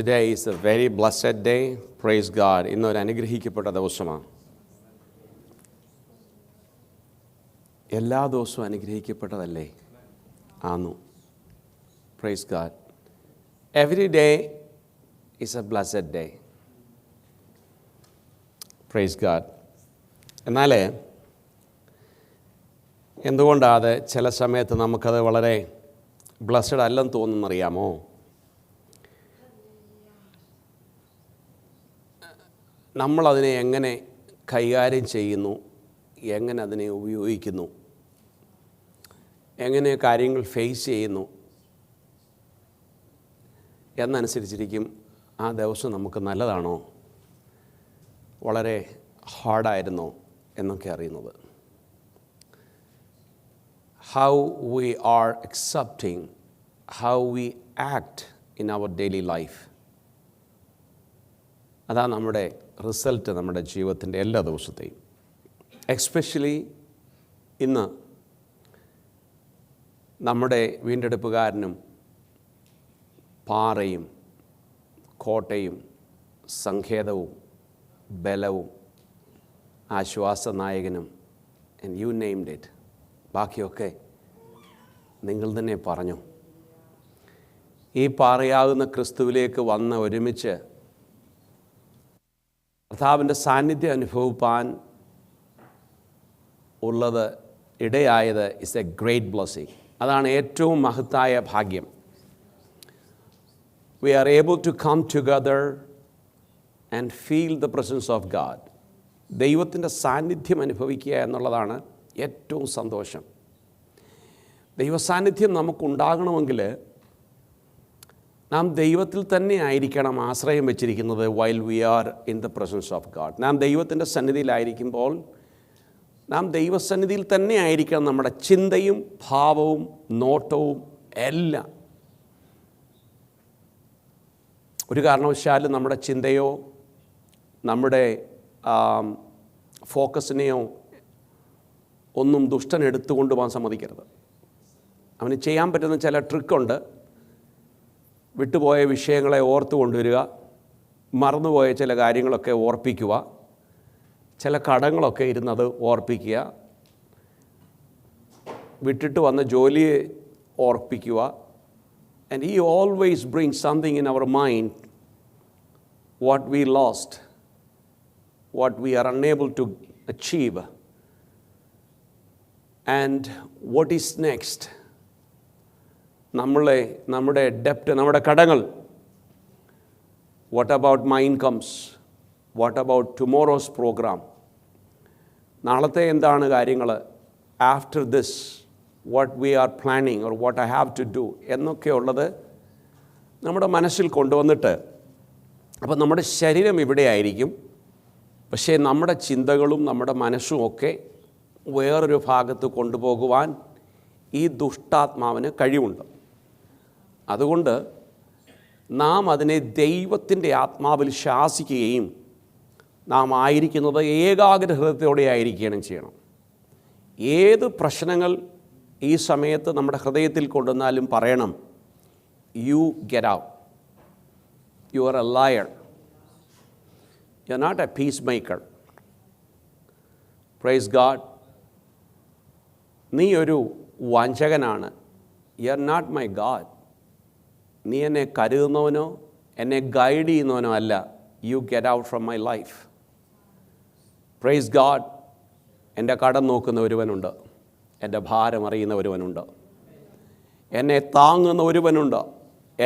Today is a very blessed day. Praise God. ഇന്നൊരു അനുഗ്രഹിക്കപ്പെട്ട ദിവസമാണ്. എല്ലാ ദിവസവും അനുഗ്രഹിക്കപ്പെട്ടതല്ലേ? ആന്നു. Praise God. Every day is a blessed day. Praise God. എന്നാൽ എന്തുകൊണ്ടാണ് ചില സമയത്ത് നമുക്കത് വളരെ ബ്ലസ്സഡ് അല്ലെന്ന് തോന്നുന്നറിയാമോ? നമ്മളതിനെ എങ്ങനെ കൈകാര്യം ചെയ്യുന്നു, എങ്ങനെ അതിനെ ഉപയോഗിക്കുന്നു, എങ്ങനെ കാര്യങ്ങൾ ഫേസ് ചെയ്യുന്നു എന്നനുസരിച്ചിരിക്കും ആ ദിവസം നമുക്ക് നല്ലതാണോ വളരെ ഹാർഡായിരുന്നോ എന്നൊക്കെ അറിയുന്നത്. How we are accepting, how we act in our daily life. അതാണ് നമ്മുടെ റിസൾട്ട് നമ്മുടെ ജീവിതത്തിൻ്റെ എല്ലാ ദിവസത്തെയും. എസ്പെഷ്യലി ഇന്ന് നമ്മുടെ വീണ്ടെടുപ്പുകാരനും പാറയും കോട്ടയും സങ്കേതവും ബലവും ആശ്വാസനായകനും and you named it. ബാക്കിയൊക്കെ നിങ്ങൾ തന്നെ പറഞ്ഞു. ഈ പാറയാകുന്ന ക്രിസ്തുവിലേക്ക് വന്ന് ഒരുമിച്ച് കർത്താവിൻ്റെ സാന്നിധ്യം അനുഭവിപ്പാൻ ഉള്ളത് ഇടയായത് ഇസ് എ ഗ്രേറ്റ് ബ്ലെസ്സിങ്. അതാണ് ഏറ്റവും മഹത്തായ ഭാഗ്യം. We are able to come together and feel the presence of God. ദൈവത്തിൻ്റെ സാന്നിധ്യം അനുഭവിക്കുക എന്നുള്ളതാണ് ഏറ്റവും സന്തോഷം. ദൈവസാന്നിധ്യം നമുക്കുണ്ടാകണമെങ്കിൽ നാം ദൈവത്തിൽ തന്നെ ആയിരിക്കണം ആശ്രയം വെച്ചിരിക്കുന്നത്. While we are in the presence of God, നാം ദൈവത്തിൻ്റെ സന്നിധിയിലായിരിക്കുമ്പോൾ നാം ദൈവസന്നിധിയിൽ തന്നെ ആയിരിക്കണം നമ്മുടെ ചിന്തയും ഭാവവും നോട്ടവും എല്ലാം. ഒരു കാരണവശാലും നമ്മുടെ ചിന്തയോ നമ്മുടെ ഫോക്കസിനെയോ ഒന്നും ദുഷ്ടൻ എടുത്തുകൊണ്ട് പോകാൻ സമ്മതിക്കരുത്. അവന് ചെയ്യാൻ പറ്റുന്ന ചില ട്രിക്കുണ്ട്. വിട്ടുപോയ വിഷയങ്ങളെ ഓർത്ത് കൊണ്ടുവരിക, മറന്നുപോയ ചില കാര്യങ്ങളൊക്കെ ഓർപ്പിക്കുക, ചില കടങ്ങളൊക്കെ ഇരുന്നത് ഓർപ്പിക്കുക, വിട്ടിട്ട് വന്ന ജോലിയെ ഓർപ്പിക്കുക. And he always brings something in our mind what we lost, what we are unable to achieve, and what is next. നമ്മുടെ ഡെപ്റ്റ്, നമ്മുടെ കടങ്ങൾ. What about my incomes, what about tomorrow's program, നാളത്തെ എന്താണ് കാര്യങ്ങൾ, after this what we are planning or what I have to do എന്നൊക്കെയുള്ളത് നമ്മുടെ മനസ്സിൽ കൊണ്ടുവന്നിട്ട്, അപ്പം നമ്മുടെ ശരീരം ഇവിടെ ആയിരിക്കും, പക്ഷേ നമ്മുടെ ചിന്തകളും നമ്മുടെ മനസ്സും ഒക്കെ വേറൊരു ഭാഗത്ത് കൊണ്ടുപോകുവാൻ ഈ ദുഷ്ടാത്മാവിന് കഴിവുണ്ട്. അതുകൊണ്ട് നാം അതിനെ ദൈവത്തിൻ്റെ ആത്മാവിൽ ശാസിക്കുകയും നാം ആയിരിക്കുന്നത് ഏകാഗ്ര ഹൃദയത്തോടെ ആയിരിക്കുകയും ചെയ്യണം. ഏത് പ്രശ്നങ്ങൾ ഈ സമയത്ത് നമ്മുടെ ഹൃദയത്തിൽ കൊണ്ടുവന്നാലും പറയണം, you get out, you are a liar, you are not a peacemaker. Praise God. നീ ഒരു വഞ്ചകനാണ്. You are not my God. നീ എന്നെ കരുതുന്നവനോ എന്നെ ഗൈഡ് ചെയ്യുന്നവനോ അല്ല. You get out from my life. Praise God. എൻ്റെ കടം നോക്കുന്ന ഒരുവനുണ്ട്, എൻ്റെ ഭാരം അറിയുന്ന ഒരുവനുണ്ട്, എന്നെ താങ്ങുന്ന ഒരുവനുണ്ട്,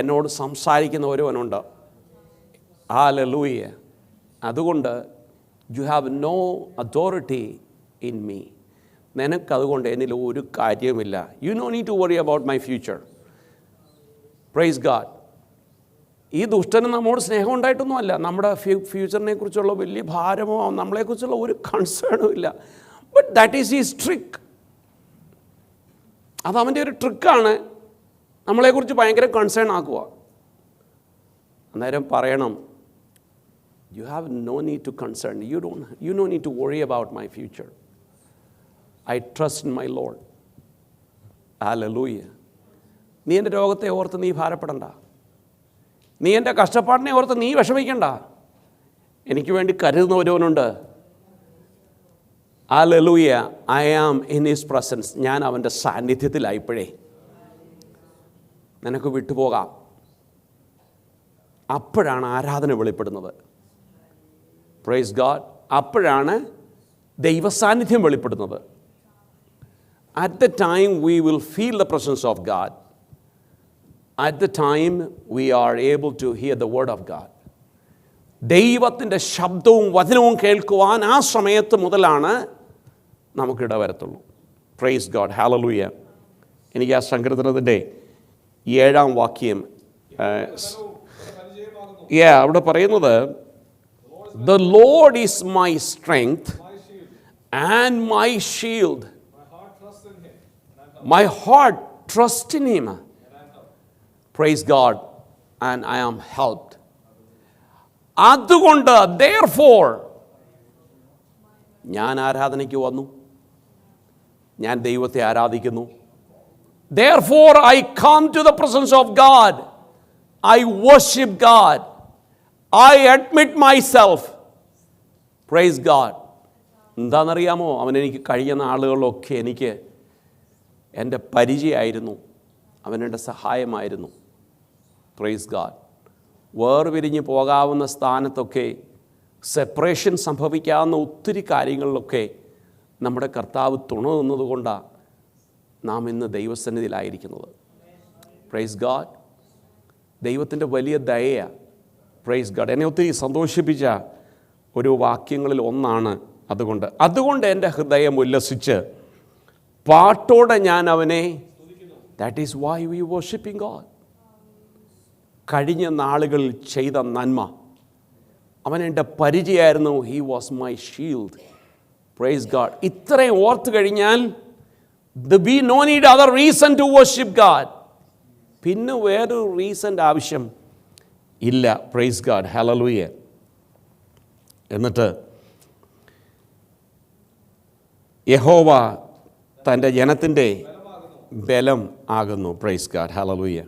എന്നോട് സംസാരിക്കുന്ന ഒരുവനുണ്ട്. ഹല്ലേലൂയ. അതുകൊണ്ട് you have no authority in me. നിനക്കതുകൊണ്ട് എന്നിൽ ഒരു കാര്യവുമില്ല. You no need to worry about my future. Praise God. ഈ ദുഷ്ടന് നമ്മോട് സ്നേഹം ഉണ്ടായിട്ടൊന്നുമല്ല, നമ്മുടെ ഫ്യൂച്ചറിനെ കുറിച്ചുള്ള വലിയ ഭാരമോ നമ്മളെക്കുറിച്ചുള്ള ഒരു കൺസേണും ഇല്ല. But that is his trick. അത് അവൻ്റെ ഒരു ട്രിക്കാണ്, നമ്മളെക്കുറിച്ച് ഭയങ്കര കൺസേൺ ആക്കുക. അന്നേരം പറയണം, you have no need to concern, you no need to worry about my future. I trust in my Lord. Hallelujah. നീ എൻ്റെ രോഗത്തെ ഓർത്ത് നീ ഭാരപ്പെടണ്ട. നീ എൻ്റെ കഷ്ടപ്പാടിനെ ഓർത്ത് നീ വിഷമിക്കണ്ട, എനിക്ക് വേണ്ടി കരുതുന്ന ഒരുവനുണ്ട്. Hallelujah. I am in his presence. ഞാൻ അവൻ്റെ സാന്നിധ്യത്തിലായിപ്പോഴേ നിനക്ക് വിട്ടുപോകാം. അപ്പോഴാണ് ആരാധന വെളിപ്പെടുന്നത്. Praise God. അപ്പോഴാണ് ദൈവസാന്നിധ്യം വെളിപ്പെടുന്നത്. At the time we will feel the presence of God. At the time we are able to hear the word of God. ദൈവത്തിൻ്റെ ശബ്ദവും വചനവും കേൾക്കുവാൻ ആ സമയത്ത് മുതലാണ് നമുക്കിട വരത്തുള്ളൂ. Praise God. ഹല്ലേലൂയ. എനിക്ക് ആ സങ്കീർത്തനത്തിൻ്റെ 7-ാം വാക്യം അവിടെ പറയുന്നത്, The Lord is my strength and my shield. My heart trusts in Him. Praise God. And I am helped. അതുകൊണ്ട് therefore ഞാൻ ആരാധനയ്ക്ക് വന്നു. ഞാൻ ദൈവത്തെ ആരാധിക്കുന്നു. Therefore I come to the presence of God. I worship God. I admit myself. Praise God. എന്താണെന്നറിയാമോ? അവൻ എനിക്ക് കഴിഞ്ഞ നാളുകളിലൊക്കെ എനിക്ക് എൻ്റെ പരിചയമായിരുന്നു, അവനെൻ്റെ സഹായമായിരുന്നു. Praise God. വേർപിരിഞ്ഞ് പോകാവുന്ന സ്ഥാനത്തൊക്കെ, സെപ്പറേഷൻ സംഭവിക്കാവുന്ന ഒത്തിരി കാര്യങ്ങളിലൊക്കെ നമ്മുടെ കർത്താവ് തുണ നിന്നതുകൊണ്ടാണ് നാം ഇന്ന് ദൈവസന്നിധിയിലായിരിക്കുന്നത്. Praise God. ദൈവത്തിൻ്റെ വലിയ ദയയാണ്. Praise God. എന്നെ ഒത്തിരി സന്തോഷിപ്പിച്ച ഒരു വാക്യങ്ങളിൽ ഒന്നാണ് അതുകൊണ്ട് എൻ്റെ ഹൃദയം ഉല്ലസിച്ച് പാട്ടോടെ ഞാൻ അവനെ, that is why we worshipping God. കഴിഞ്ഞ നാളുകളിൽ ചെയ്ത നന്മ, അവൻ എൻ്റെ പരിചയമായിരുന്നു. He was my shield. Praise God. ഇത്രയും ഓർത്ത് കഴിഞ്ഞാൽ we no need other reason to worship God. പിന്നെ വേറൊരു റീസൻ്റെ ആവശ്യം ഇല്ല. Price God. ഹല്ലേലൂയ. എന്നിട്ട് യഹോവ തൻ്റെ ജനത്തിൻ്റെ ബലം ആകുന്നു. Price God. ഹല്ലേലൂയ.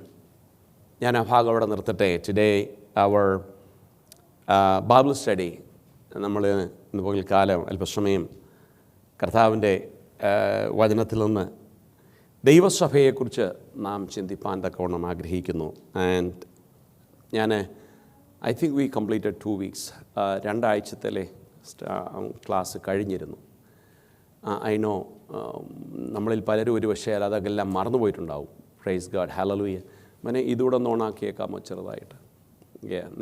ഞാൻ ആ ഭാഗം അവിടെ നിർത്തട്ടെ. ടുഡേ അവർ ബൈബിൾ സ്റ്റഡി, നമ്മൾ ഇന്ന് പകൽക്കാലം അല്പസമയം കർത്താവിൻ്റെ വചനത്തിൽ നിന്ന് ദൈവസഭയെക്കുറിച്ച് നാം ചിന്തിപ്പാൻ തക്കവണ്ണം ആഗ്രഹിക്കുന്നു. And I think we completed 2 weeks. 2 ആഴ്ചത്തിലെ ക്ലാസ് കഴിഞ്ഞിരുന്നു. ഐ നോ നമ്മളിൽ പലരും ഒരു പക്ഷേ അതെല്ലാം മറന്നുപോയിട്ടുണ്ടാവും. Price God. ഹല്ലേലൂയ. മനെ ഇതുകൂടെ ഒന്ന് ഓണാക്കിയേക്കാമോ ചെറുതായിട്ട്?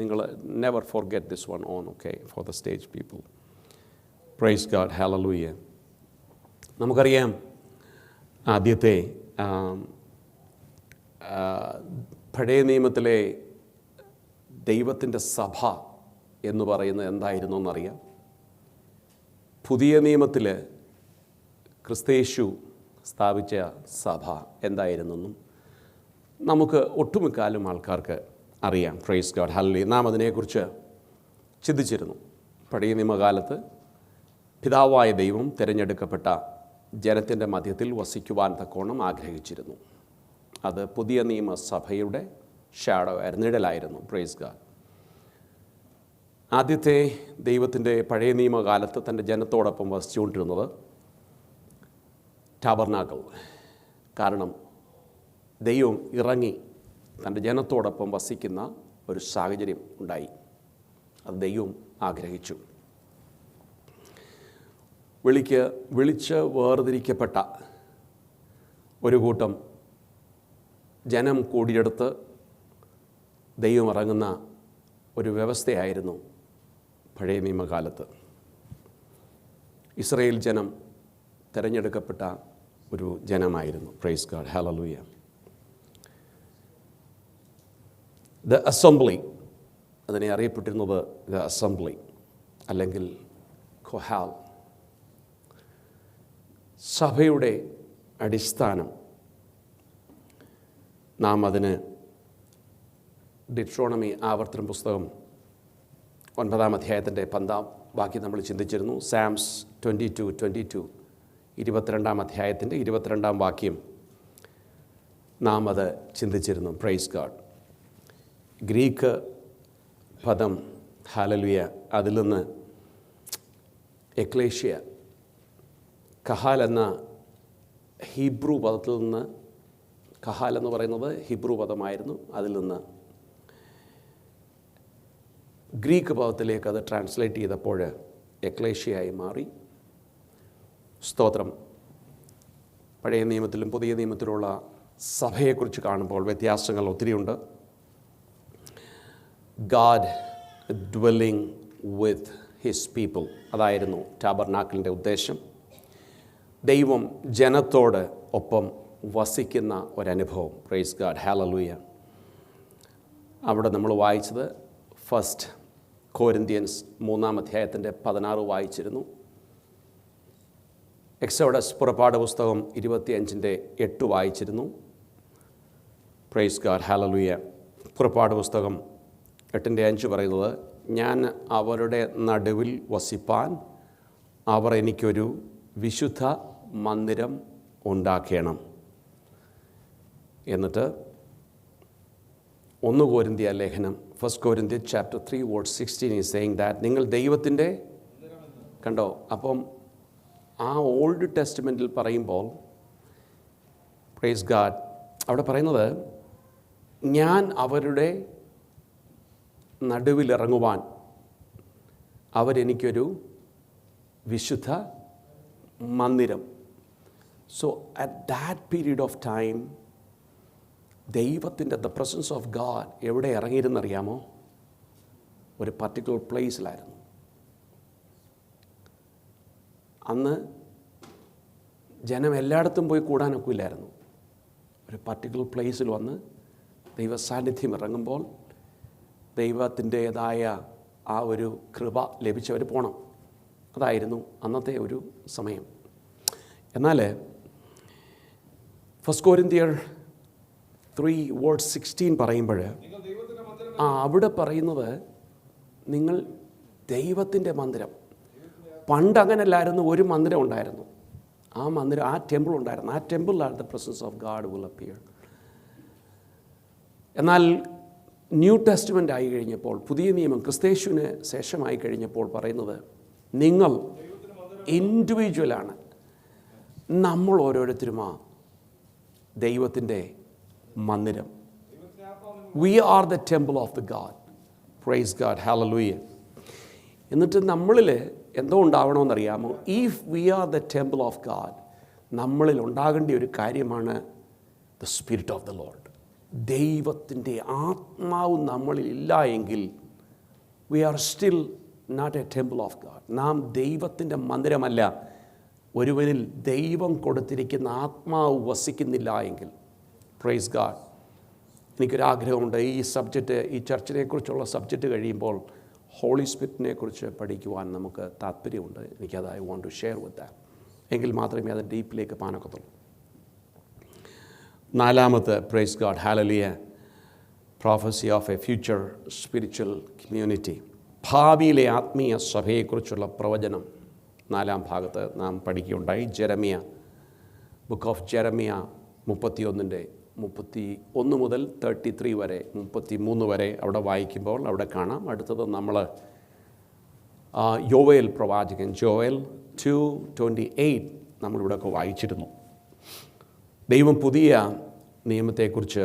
നിങ്ങൾ never forget this one on, okay, for the stage people. Price God. Hallelujah. നമുക്കറിയാം, ആദ്യത്തെ പഴയ നിയമത്തിലെ ദൈവത്തിൻ്റെ സഭ എന്ന് പറയുന്നത് എന്തായിരുന്നു എന്നറിയാം. പുതിയ നിയമത്തിൽ ക്രിസ്തയേശു സ്ഥാപിച്ച സഭ എന്തായിരുന്നെന്നും നമുക്ക് ഒട്ടുമിക്കാലും ആൾക്കാർക്ക് അറിയാം. Price God. ഹല്ലേലൂയ. നാം അതിനെക്കുറിച്ച് ചിന്തിച്ചിരുന്നു. പഴയ നിയമകാലത്ത് പിതാവായ ദൈവം തിരഞ്ഞെടുക്കപ്പെട്ട ജനത്തിൻ്റെ മധ്യത്തിൽ വസിക്കുവാൻ തക്കോണം ആഗ്രഹിച്ചിരുന്നു. അത് പുതിയ നിയമസഭയുടെ ഷാഡോ ആയിരുന്നു, നിഴലായിരുന്നു. Praise God. ആദ്യത്തെ ദൈവത്തിൻ്റെ പഴയ നിയമകാലത്ത് തൻ്റെ ജനത്തോടൊപ്പം വസിച്ചുകൊണ്ടിരുന്നത് ടാബർനാക്കിൾ. കാരണം ദൈവം ഇറങ്ങി തൻ്റെ ജനത്തോടൊപ്പം വസിക്കുന്ന ഒരു സാഹചര്യം ഉണ്ടായി. അത് ദൈവം ആഗ്രഹിച്ചു. വിളിച്ച് വേർതിരിക്കപ്പെട്ട ഒരു കൂട്ടം ജനം കൂടിയെടുത്ത് ദൈവം ഇറങ്ങുന്ന ഒരു വ്യവസ്ഥയായിരുന്നു പഴയ നിയമകാലത്ത്. ഇസ്രായേൽ ജനം തിരഞ്ഞെടുക്കപ്പെട്ട ഒരു ജനമായിരുന്നു. Praise God. Hallelujah. The assembly, അതിനെ അറിയപ്പെട്ടിരുന്നത് ദ അസംബ്ലി അല്ലെങ്കിൽ കൊഹാൽ. സഭയുടെ അടിസ്ഥാനം നാം അതിന് ഡിട്രോണമി, ആവർത്തന പുസ്തകം 9-ാം അധ്യായത്തിൻ്റെ 10-ാം വാക്യം നമ്മൾ ചിന്തിച്ചിരുന്നു. സാംസ് 22:22, 22-ാം അധ്യായത്തിൻ്റെ 22-ാം വാക്യം നാം അത് ചിന്തിച്ചിരുന്നു. Praise God. ഗ്രീക്ക് പദം ഹല്ലേലൂയ, അതിൽ നിന്ന് എക്ലേഷ്യ, കഹാൽ എന്ന ഹീബ്രു പദത്തിൽ നിന്ന്, കഹാൽ എന്ന് പറയുന്നത് ഹീബ്രു പദമായിരുന്നു, അതിൽ നിന്ന് ഗ്രീക്ക് പദത്തിലേക്ക് അത് ട്രാൻസ്ലേറ്റ് ചെയ്തപ്പോൾ എക്ലേഷ്യയായി മാറി. സ്തോത്രം. പഴയ നിയമത്തിലും പുതിയ നിയമത്തിലുള്ള സഭയെക്കുറിച്ച് കാണുമ്പോൾ വ്യത്യാസങ്ങൾ ഒത്തിരിയുണ്ട്. God dwelling with his people, അതായിരുന്നു ടാബർനാക്കിളിൻ്റെ ഉദ്ദേശം. ദൈവം ജനത്തോട് ഒപ്പം വസിക്കുന്ന ഒരനുഭവം. Price God, hallelujah. അവിടെ നമ്മൾ വായിച്ചത് 1 കൊരിന്ത്യൻസ് 3-ാം-അധ്യായത്തിൻ്റെ 16 വായിച്ചിരുന്നു. എക്സോഡസ് പുറപ്പാട് പുസ്തകം 25-8 വായിച്ചിരുന്നു. Price God, hallelujah. പുറപ്പാട് പുസ്തകം 8-5 പറയുന്നത്, ഞാൻ അവരുടെ നടുവിൽ വസിപ്പാൻ അവർ എനിക്കൊരു വിശുദ്ധ മന്ദിരം ഉണ്ടാക്കണം. എന്നിട്ട് 1 കൊരിന്ത്യ ലേഖനം 1 Corinthians chapter 3 verse 16 is saying that നിങ്ങൾ ദൈവത്തിൻ്റെ, കണ്ടോ, അപ്പം ആ ഓൾഡ് ടെസ്റ്റ്മെൻറ്റിൽ പറയുമ്പോൾ പ്രൈസ് ഗാഡ് അവിടെ പറയുന്നത്, ഞാൻ അവരുടെ നടുവിലിറങ്ങുവാൻ അവരെനിക്കൊരു വിശുദ്ധ മന്ദിരം. So at that period of time ദൈവത്തിൻ്റെ ദ പ്രസൻസ് ഓഫ് ഗാഡ് എവിടെ ഇറങ്ങിയിരുന്നറിയാമോ? ഒരു പർട്ടിക്കുലർ പ്ലേസിലായിരുന്നു. അന്ന് ജനം എല്ലായിടത്തും പോയി കൂടാനൊക്കെ ഇല്ലായിരുന്നു. ഒരു പർട്ടിക്കുലർ പ്ലേസിൽ വന്ന് ദൈവ സാന്നിധ്യം ഇറങ്ങുമ്പോൾ ദൈവത്തിൻ്റേതായ ആ ഒരു കൃപ ലഭിച്ചവർ പോകണം. അതായിരുന്നു അന്നത്തെ ഒരു സമയം. എന്നാൽ 1 Corinthians 3 verse 16 പറയുമ്പോൾ അവിടെ പറയുന്നത്, നിങ്ങൾ ദൈവത്തിൻ്റെ മന്ദിരം. പണ്ട് അങ്ങനെയല്ലായിരുന്നു. ഒരു മന്ദിരം ഉണ്ടായിരുന്നു. ആ മന്ദിരം, ആ ടെമ്പിൾ ഉണ്ടായിരുന്നു. ആ ടെമ്പിളിലാണ് the presence of God will appear. എന്നാൽ ന്യൂ ടെസ്റ്റ്മെൻ്റ് ആയി കഴിഞ്ഞപ്പോൾ, പുതിയ നിയമം ക്രിസ്തയേശുവിന് ശേഷമായി കഴിഞ്ഞപ്പോൾ പറയുന്നത്, നിങ്ങൾ ഇൻഡിവിജ്വലാണ്. നമ്മൾ ഓരോരുത്തരുമാ ദൈവത്തിൻ്റെ മന്ദിരം. We are the temple of the God. Praise God, hallelujah. എന്നിട്ട് നമ്മളിൽ എന്തോ ഉണ്ടാവണമെന്നറിയാമോ? If we are the temple of God, നമ്മളിൽ ഉണ്ടാകേണ്ട ഒരു കാര്യമാണ് the spirit of the Lord. ദൈവത്തിൻ്റെ ആത്മാവ് നമ്മളിൽ ഇല്ല എങ്കിൽ we are still not a temple of God. നാം ദൈവത്തിൻ്റെ മന്ദിരമല്ല. ഒരുവനിൽ ദൈവം കൊടുത്തിരിക്കുന്ന ആത്മാവ് വസിക്കുന്നില്ല എങ്കിൽ, പ്രൈസ് ഗാഡ്. എനിക്കൊരാഗ്രഹമുണ്ട്, ഈ സബ്ജക്റ്റ്, ഈ ചർച്ചിനെക്കുറിച്ചുള്ള സബ്ജക്റ്റ് കഴിയുമ്പോൾ ഹോളി സ്പിരിറ്റിനെ കുറിച്ച് പഠിക്കുവാൻ നമുക്ക് താല്പര്യമുണ്ട്. എനിക്കത് I want to share with that. എങ്കിൽ മാത്രമേ അത് ഡീപ്പിലേക്ക് പാനക്കത്തുള്ളൂ. 4-മത്തെ, praise God, hallelujah, prophecy of a future spiritual community, ഭാവിയിലെ ആത്മീയ സഭയെക്കുറിച്ചുള്ള പ്രവചനം 4-ാം ഭാഗത്ത് നാം പഠിക്കുകയുണ്ടായി. ജെറമിയ, ബുക്ക് ഓഫ് ജെറമിയ 31 മുതൽ 33 വരെ, 33 വരെ അവിടെ വായിക്കുമ്പോൾ അവിടെ കാണാം. അടുത്തത് നമ്മൾ യോവേൽ പ്രവാചകൻ, ജോവേൽ 2:28 നമ്മളിവിടെയൊക്കെ വായിച്ചിരുന്നു. ദൈവം പുതിയ നിയമത്തെക്കുറിച്ച്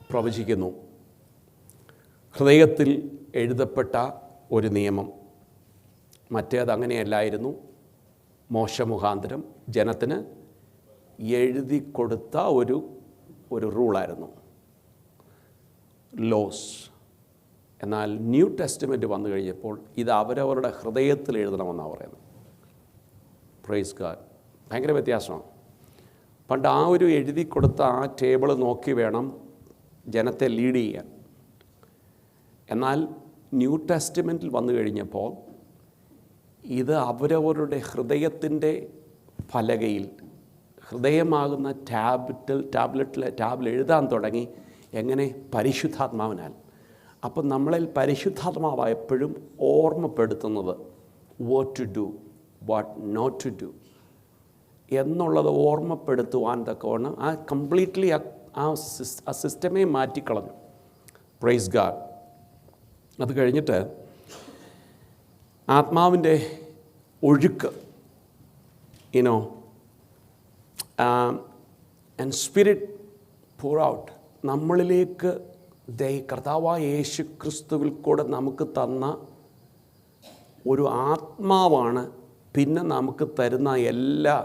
പ്രവചിക്കുന്നു. ഹൃദയത്തിൽ എഴുതപ്പെട്ട ഒരു നിയമം, മറ്റേത് അങ്ങനെയല്ലായിരുന്നു. മോശ മുഖാന്തരം ജനത്തിന് എഴുതി കൊടുത്ത ഒരു റൂളായിരുന്നു, ലോസ്. എന്നാൽ ന്യൂ ടെസ്റ്റ്മെൻറ്റ് വന്നു കഴിഞ്ഞപ്പോൾ ഇത് അവരവരുടെ ഹൃദയത്തിൽ എഴുതണമെന്നാണ് പറയുന്നത്. Praise God. ഭയങ്കര വ്യത്യാസമാണ്. പണ്ട് ആ ഒരു എഴുതി കൊടുത്ത ആ ടേബിൾ നോക്കി വേണം ജനത്തെ ലീഡ് ചെയ്യാൻ. എന്നാൽ ന്യൂ ടെസ്റ്റ്മെൻറ്റിൽ വന്നു കഴിഞ്ഞപ്പോൾ ഇത് അവരവരുടെ ഹൃദയത്തിൻ്റെ പലകയിൽ, ഹൃദയമാകുന്ന ടാബ്ലറ്റിൽ എഴുതാൻ തുടങ്ങി. എങ്ങനെ? പരിശുദ്ധാത്മാവിനാൽ. അപ്പം നമ്മളിൽ പരിശുദ്ധാത്മാവ് എപ്പോഴും ഓർമ്മപ്പെടുത്തുന്നത് what to do, what not to do എന്നുള്ളത് ഓർമ്മപ്പെടുത്തുവാൻ തക്കവണ്ണം ആ കംപ്ലീറ്റ്ലി ആ സിസ്റ്റമേ മാറ്റിക്കളഞ്ഞു. Praise God. അത് കഴിഞ്ഞിട്ട് ആത്മാവിൻ്റെ ഒഴുക്ക്, you know, and spirit pour out, നമ്മളിലേക്ക് കർത്താവായ യേശു ക്രിസ്തുവിൽ കൂടെ നമുക്ക് തന്ന ഒരു ആത്മാവാണ് പിന്നെ നമുക്ക് തരുന്ന എല്ലാ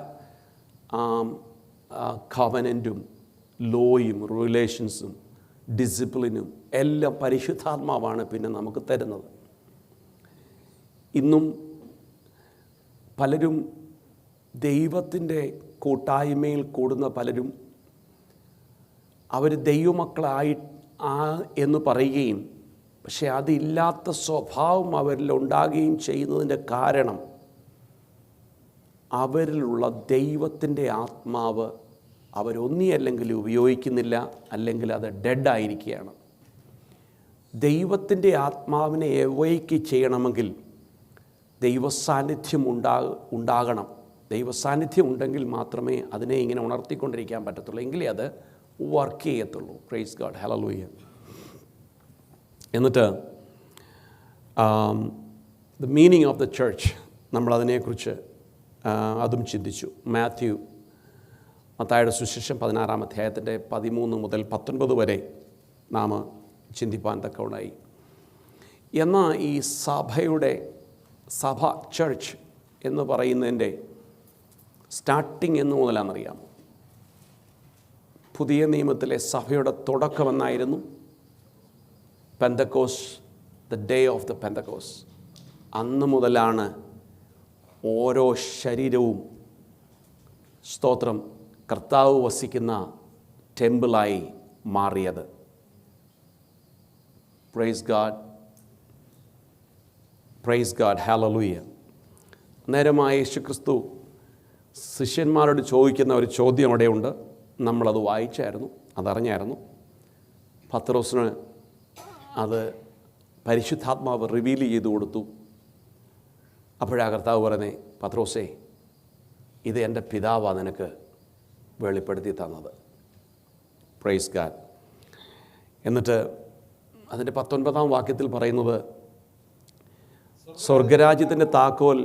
കവനൻറ്റും ലോയും റിലേഷൻസും ഡിസിപ്ലിനും എല്ലാം പരിശുദ്ധാത്മാവാണ് പിന്നെ നമുക്ക് തരുന്നത്. ഇന്നും പലരും ദൈവത്തിൻ്റെ കൂട്ടായ്മയിൽ കൂടുന്ന പലരും അവർ ദൈവമക്കളായി എന്ന് പറയുകയും പക്ഷെ അതില്ലാത്ത സ്വഭാവം അവരിൽ ഉണ്ടാകുകയും ചെയ്യുന്നതിൻ്റെ കാരണം അവരിലുള്ള ദൈവത്തിൻ്റെ ആത്മാവ് അവരൊന്നിയല്ലെങ്കിൽ ഉപയോഗിക്കുന്നില്ല, അല്ലെങ്കിൽ അത് ഡെഡായിരിക്കുകയാണ്. ദൈവത്തിൻ്റെ ആത്മാവിനെ എവൈക്ക് ചെയ്യണമെങ്കിൽ ദൈവസാന്നിധ്യം ഉണ്ടാകണം. ദൈവസാന്നിധ്യം ഉണ്ടെങ്കിൽ മാത്രമേ അതിനെ ഇങ്ങനെ ഉണർത്തിക്കൊണ്ടിരിക്കാൻ പറ്റത്തുള്ളൂ, എങ്കിലേ അത് വർക്ക് ചെയ്യത്തുള്ളൂ. Praise God, hallelujah. എന്നിട്ട് the meaning of the church, നമ്മളതിനെക്കുറിച്ച് അതും ചിന്തിച്ചു. മത്തായിയുടെ സുവിശേഷം 16-ാം അധ്യായത്തിൻ്റെ 13 മുതൽ 19 വരെ നാം ചിന്തിപ്പാൻ തക്കവണ്ണായി. എന്നാൽ ഈ സഭ ചർച്ച് എന്ന് പറയുന്നതിൻ്റെ സ്റ്റാർട്ടിങ് എന്ന് മുതലാണെന്നറിയാം. പുതിയ നിയമത്തിലെ സഭയുടെ തുടക്കമെന്നായിരുന്നു Pentecost, the day of the Pentecost. അന്ന് മുതലാണ് ഓരോ ശരീരവും, സ്തോത്രം, കർത്താവ് വസിക്കുന്ന ടെമ്പിളായി മാറിയത്. Praise God, praise God, hallelujah. നേരമായ യേശുക്രിസ്തു ശിഷ്യന്മാരോട് ചോദിക്കുന്ന ഒരു ചോദ്യം അവിടെയുണ്ട്. നമ്മളത് വായിച്ചായിരുന്നു, അതറിഞ്ഞായിരുന്നു. പത്രോസിന് അത് പരിശുദ്ധാത്മാവ് റിവീൽ ചെയ്തു കൊടുത്തു. അപ്പോഴാ കർത്താവ് പറഞ്ഞേ, പത്രോസേ, ഇത് എൻ്റെ പിതാവാണ് നിനക്ക് വെളിപ്പെടുത്തി തന്നത്. Praise God. എന്നിട്ട് അതിൻ്റെ 19-ാം വാക്യത്തിൽ പറയുന്നത്, സ്വർഗരാജ്യത്തിൻ്റെ താക്കോൽ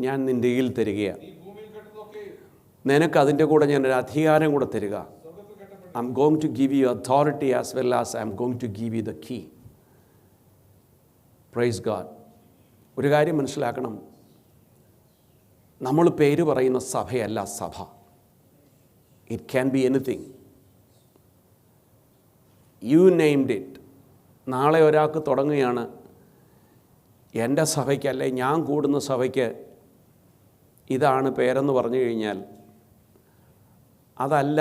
ഞാൻ നിൻ്റെ കയ്യിൽ തരികയാണ്, നിനക്ക് അതിൻ്റെ കൂടെ ഞാനൊരു അധികാരം കൂടെ തരിക. I am going to give you authority as well as I am going to give you the key. Praise God. ഒരു കാര്യം മനസ്സിലാക്കണം, നമ്മൾ പേര് പറയുന്ന സഭയല്ല സഭ. It can be anything. You named it. നാളെ ഒരാൾക്ക് തുടങ്ങുകയാണ്, എൻ്റെ സഭയ്ക്കല്ലേ, ഞാൻ കൂടുന്ന സഭയ്ക്ക് ഇതാണ് പേരെന്ന് പറഞ്ഞു കഴിഞ്ഞാൽ അതല്ല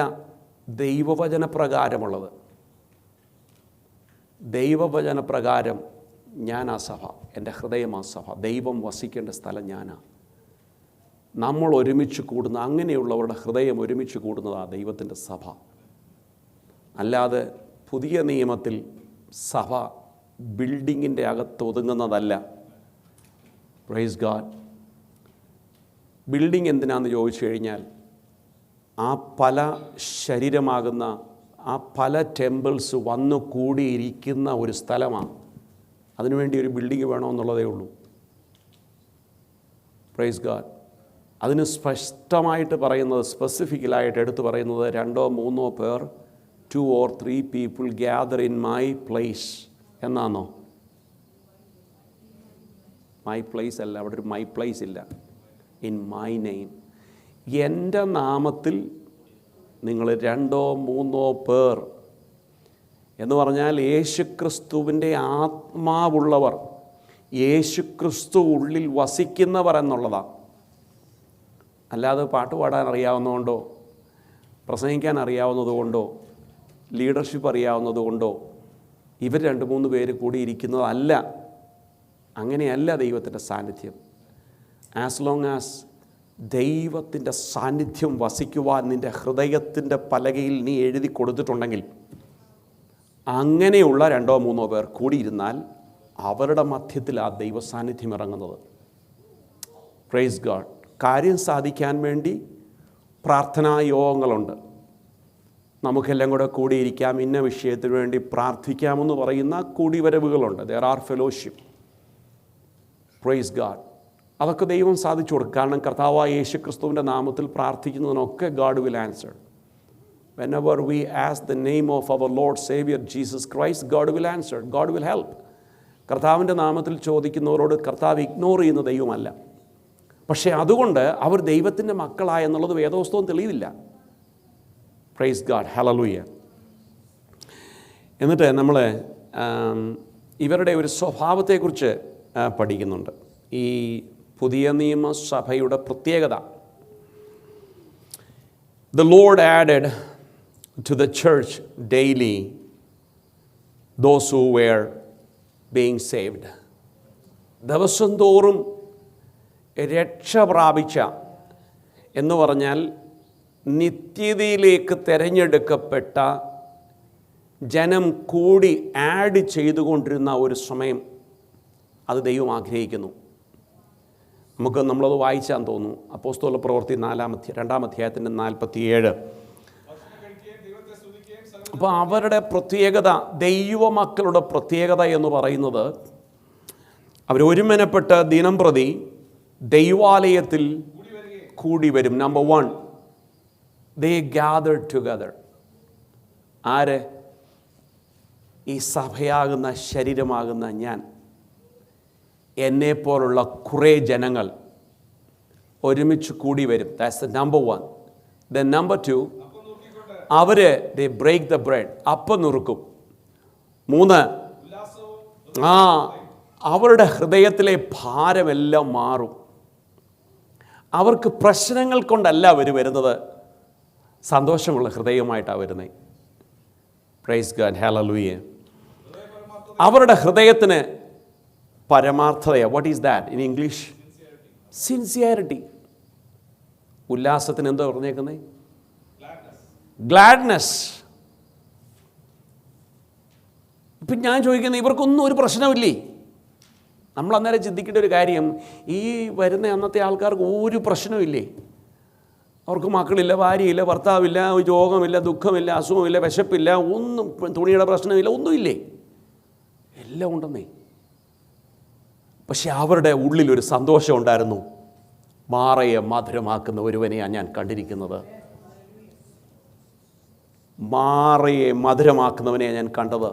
ദൈവവചനപ്രകാരമുള്ളത്. ദൈവവചനപ്രകാരം ഞാൻ ആ സഭ, എൻ്റെ ഹൃദയം ആ സഭ, ദൈവം വസിക്കേണ്ട സ്ഥലം ഞാനാ. നമ്മൾ ഒരുമിച്ച് കൂടുന്ന, അങ്ങനെയുള്ളവരുടെ ഹൃദയം ഒരുമിച്ച് കൂടുന്നതാണ് ദൈവത്തിൻ്റെ സഭ. അല്ലാതെ പുതിയ നിയമത്തിൽ സഭ ബിൽഡിങ്ങിൻ്റെ അകത്ത് ഒതുങ്ങുന്നതല്ല. Praise God. ബിൽഡിംഗ് എന്തിനാണെന്ന് ചോദിച്ചു കഴിഞ്ഞാൽ ആ പല ശരീരമാകുന്ന ആ പല ടെമ്പിൾസ് വന്നു കൂടിയിരിക്കുന്ന ഒരു സ്ഥലമാണ്. അതിനുവേണ്ടി ഒരു ബിൽഡിംഗ് വേണമെന്നുള്ളതേ ഉള്ളൂ. Praise God. അതിന് സ്പഷ്ടമായിട്ട് പറയുന്നത്, സ്പെസിഫിക്കലായിട്ട് എടുത്തു പറയുന്നത്, 2-3 പേർ, 2 or 3 people gather in my place എന്നാണോ? മൈ പ്ലേസ് അല്ല, അവിടെ ഒരു മൈ പ്ലേസ് ഇല്ല. ഇൻ മൈ നെയിം, എൻ്റെ നാമത്തിൽ നിങ്ങൾ 2-3 പേർ എന്ന് പറഞ്ഞാൽ യേശുക്രിസ്തുവിൻ്റെ ആത്മാവുള്ളവർ, യേശുക്രിസ്തു ഉള്ളിൽ വസിക്കുന്നവർ എന്നുള്ളതാണ്. അല്ലാതെ പാട്ട് പാടാൻ അറിയാവുന്നതുകൊണ്ടോ, പ്രസംഗിക്കാൻ അറിയാവുന്നതുകൊണ്ടോ, ലീഡർഷിപ്പ് അറിയാവുന്നതുകൊണ്ടോ ഇവർ 2-3 പേര് കൂടിയിരിക്കുന്നതല്ല. അങ്ങനെയല്ല ദൈവത്തിൻ്റെ സാന്നിധ്യം. ആസ് ലോങ് ആസ് ദൈവത്തിൻ്റെ സാന്നിധ്യം വസിക്കുവാൻ നിൻ്റെ ഹൃദയത്തിൻ്റെ പലകയിൽ നീ എഴുതി കൊടുത്തിട്ടുണ്ടെങ്കിൽ, അങ്ങനെയുള്ള 2-3 പേർ കൂടിയിരുന്നാൽ അവരുടെ മധ്യത്തിൽ ആ ദൈവ സാന്നിധ്യം ഇറങ്ങുന്നത്. Praise God. കാര്യം സാധിക്കാൻ വേണ്ടി പ്രാർത്ഥനാ യോഗങ്ങളുണ്ട്. നമുക്കെല്ലാം കൂടെ കൂടിയിരിക്കാം, ഇന്ന വിഷയത്തിന് വേണ്ടി പ്രാർത്ഥിക്കാമെന്ന് പറയുന്ന കൂടിവരവുകളുണ്ട്. There are fellowship. Praise God. അതൊക്കെ ദൈവം സാധിച്ചു കൊടുക്കും. കാരണം കർത്താവായ യേശു ക്രിസ്തുവിൻ്റെ നാമത്തിൽ പ്രാർത്ഥിക്കുന്നതിനൊക്കെ God will answer. Whenever we ask the name of our Lord Savior Jesus Christ, God will answer. God will help. കർത്താവിൻ്റെ നാമത്തിൽ ചോദിക്കുന്നവരോട് കർത്താവ് ഇഗ്നോർ ചെയ്യുന്ന ദൈവമല്ല. പക്ഷേ അതുകൊണ്ട് അവർ ദൈവത്തിൻ്റെ മക്കളായെന്നുള്ളത് വേദോസ്തവം തെളിയില്ല. Praise God. ഹല്ലേലൂയ. എന്നിട്ട് നമ്മൾ ഇവരുടെ ഒരു സ്വഭാവത്തെക്കുറിച്ച് പഠിക്കുന്നുണ്ട്. ഈ പുതിയ നിയമസഭയുടെ പ്രത്യേകത. The Lord added to the church daily those who were being saved. ദിവസം തോറും രക്ഷ പ്രാപിച്ച എന്ന് പറഞ്ഞാൽ നിത്യതയിലേക്ക് തിരഞ്ഞെടുക്കപ്പെട്ട ജനം കൂടി ആഡ് ചെയ്തുകൊണ്ടിരുന്ന ഒരു സമയം അത് ദൈവം ആഗ്രഹിക്കുന്നു. നമ്മളത് വായിച്ചാൽ തോന്നുന്നു. അപ്പോസ്തല പ്രവൃത്തി 2-ാം അധ്യായത്തിൻ്റെ 47. അപ്പോൾ അവരുടെ പ്രത്യേകത, ദൈവമക്കളുടെ പ്രത്യേകത എന്ന് പറയുന്നത് അവരൊരുമനപ്പെട്ട് ദിനം പ്രതി ദൈവാലയത്തിൽ കൂടി വരും. നമ്പർ 1, ദേ ഗ്യാദർ ടുഗദർ. ആര്? ഈ സഭയാകുന്ന, ശരീരമാകുന്ന ഞാൻ, എന്നെപ്പോലുള്ള കുറേ ജനങ്ങൾ ഒരുമിച്ച് കൂടി വരും. That's the number 1. Then number 2, അവർ ദേ ബ്രേക്ക് ദ ബ്രെഡ്. അപ്പം നുറുക്കും. 3, അവരുടെ ഹൃദയത്തിലെ ഭാരമെല്ലാം മാറും. അവർക്ക് പ്രശ്നങ്ങൾ കൊണ്ടല്ല അവർ വരുന്നത്, സന്തോഷമുള്ള ഹൃദയമായിട്ടാണ് വരുന്നത്. Praise God. ഹല്ലേലൂയ. അവരുടെ ഹൃദയത്തിന് പരമാർത്ഥതയാണ്. What is that in English? Sincerity. ഉല്ലാസത്തിന് എന്താ പറഞ്ഞേക്കുന്നത്? ഗ്ലാഡ്നെസ്. ഇപ്പം ഞാൻ ചോദിക്കുന്നത്, ഇവർക്കൊന്നും ഒരു പ്രശ്നമില്ലേ? നമ്മൾ അന്നേരം ചിന്തിക്കേണ്ട ഒരു കാര്യം, ഈ വരുന്ന അന്നത്തെ ആൾക്കാർക്ക് ഒരു പ്രശ്നമില്ലേ? അവർക്ക് മക്കളില്ല, ഭാര്യയില്ല, ഭർത്താവില്ല, രോഗമില്ല, ദുഃഖമില്ല, അസുഖമില്ല, വിശപ്പില്ല, ഒന്നും, തുണിയുടെ പ്രശ്നമില്ല, ഒന്നുമില്ലേ? എല്ലാം ഉണ്ടെന്നേ. പക്ഷെ അവരുടെ ഉള്ളിലൊരു സന്തോഷം ഉണ്ടായിരുന്നു. മാറയെ മധുരമാക്കുന്ന ഒരുവനെയാണ് ഞാൻ കണ്ടിരിക്കുന്നത്. മാറയെ മധുരമാക്കുന്നവനെയാണ് ഞാൻ കണ്ടത്.